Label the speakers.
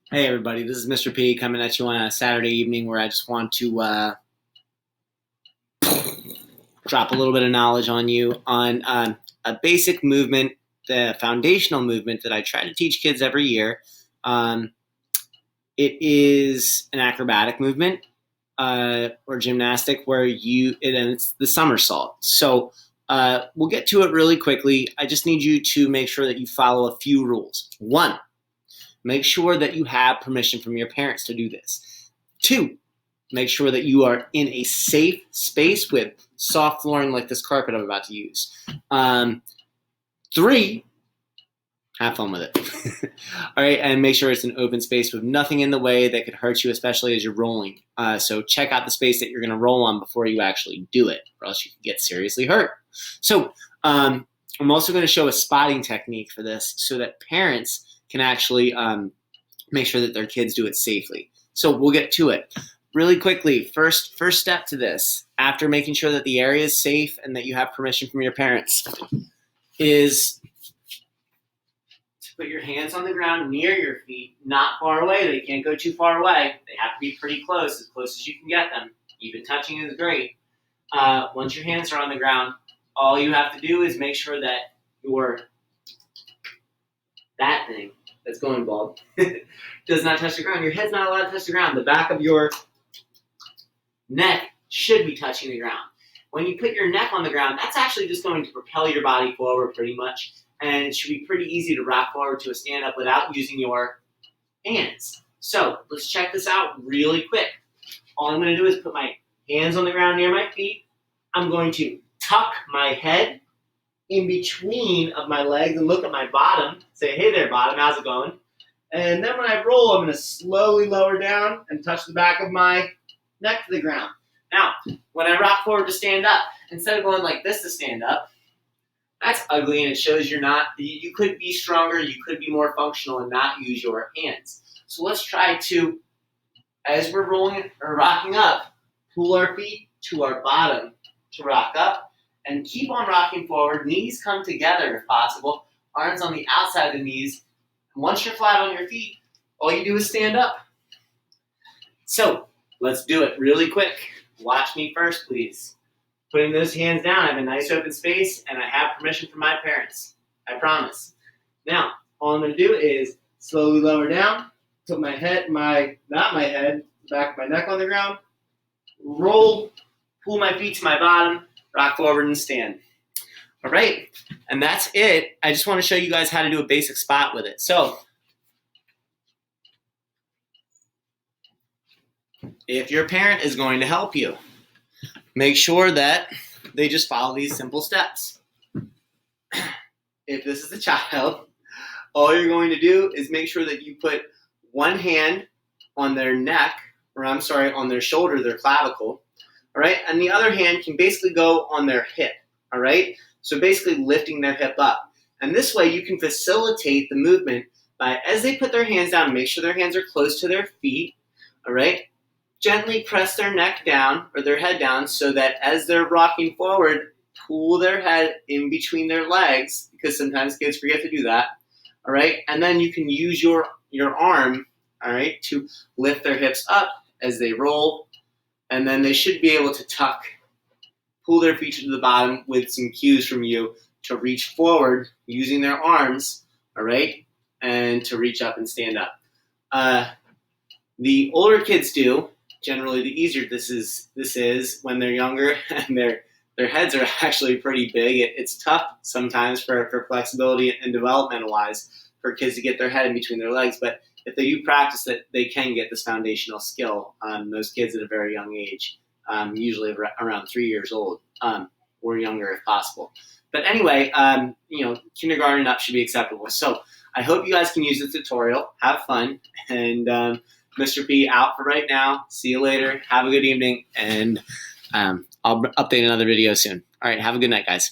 Speaker 1: Hey everybody, this is Mr. P coming at you on a Saturday evening where I just want to drop a little bit of knowledge on you on a basic movement, the foundational movement that I try to teach kids every year. Um, it is an acrobatic movement or gymnastic and it's the somersault. So we'll get to it really quickly. I just need you to make sure that you follow a few rules. One, make sure that you have permission from your parents to do this. Two, make sure that you are in a safe space with soft flooring like this carpet I'm about to use. Three, have fun with it. All right, and make sure it's an open space with nothing in the way that could hurt you, especially as you're rolling. So check out the space that you're going to roll on before you actually do it, or else you can get seriously hurt. So I'm also going to show a spotting technique for this so that parents can actually make sure that their kids do it safely. So we'll get to it. Really quickly, first step to this, after making sure that the area is safe and that you have permission from your parents, is to put your hands on the ground near your feet, not far away. They can't go too far away. They have to be pretty close as you can get them. Even touching is great. Once your hands are on the ground, all you have to do is make sure that that thing that's going bald does not touch the ground. Your head's not allowed to touch the ground. The back of your neck should be touching the ground. When you put your neck on the ground, that's actually just going to propel your body forward pretty much, and it should be pretty easy to rock forward to a stand-up without using your hands. So let's check this out really quick. All I'm going to do is put my hands on the ground near my feet. I'm going to tuck my head in between of my legs and look at my bottom. Say, hey there, bottom, how's it going? And then when I roll, I'm going to slowly lower down and touch the back of my neck to the ground. Now, when I rock forward to stand up, instead of going like this to stand up, that's ugly and it shows you could be stronger, you could be more functional and not use your hands. So let's try to, as we're rolling or rocking up, pull our feet to our bottom to rock up and keep on rocking forward. Knees come together if possible, arms on the outside of the knees. Once you're flat on your feet, all you do is stand up. So let's do it really quick. Watch me first, please. Putting those hands down, I have a nice open space, and I have permission from my parents. I promise. Now, all I'm going to do is slowly lower down, put my head, the back of my neck on the ground, roll, pull my feet to my bottom, rock forward, and stand. All right, and that's it. I just want to show you guys how to do a basic spot with it. So, if your parent is going to help you, make sure that they just follow these simple steps. If this is a child, all you're going to do is make sure that you put one hand on their neck, on their shoulder, their clavicle, all right? And the other hand can basically go on their hip, all right? So basically lifting their hip up. And this way you can facilitate the movement by, as they put their hands down, make sure their hands are close to their feet, all right? Gently press their neck down or their head down so that as they're rocking forward, pull their head in between their legs, because sometimes kids forget to do that, all right? And then you can use your arm, all right, to lift their hips up as they roll, and then they should be able to pull their feet to the bottom with some cues from you to reach forward using their arms, all right, and to reach up and stand up. The older kids do, generally the easier this is when they're younger and their heads are actually pretty big. It's tough sometimes for flexibility and developmental wise for kids to get their head in between their legs, but if they do practice it, they can get this foundational skill. Those kids at a very young age, usually around 3 years old, or younger if possible. But anyway, kindergarten up should be acceptable. So I hope you guys can use the tutorial. Have fun, and Mr. P out for right now. See you later. Have a good evening, and I'll update another video soon. All right, have a good night, guys.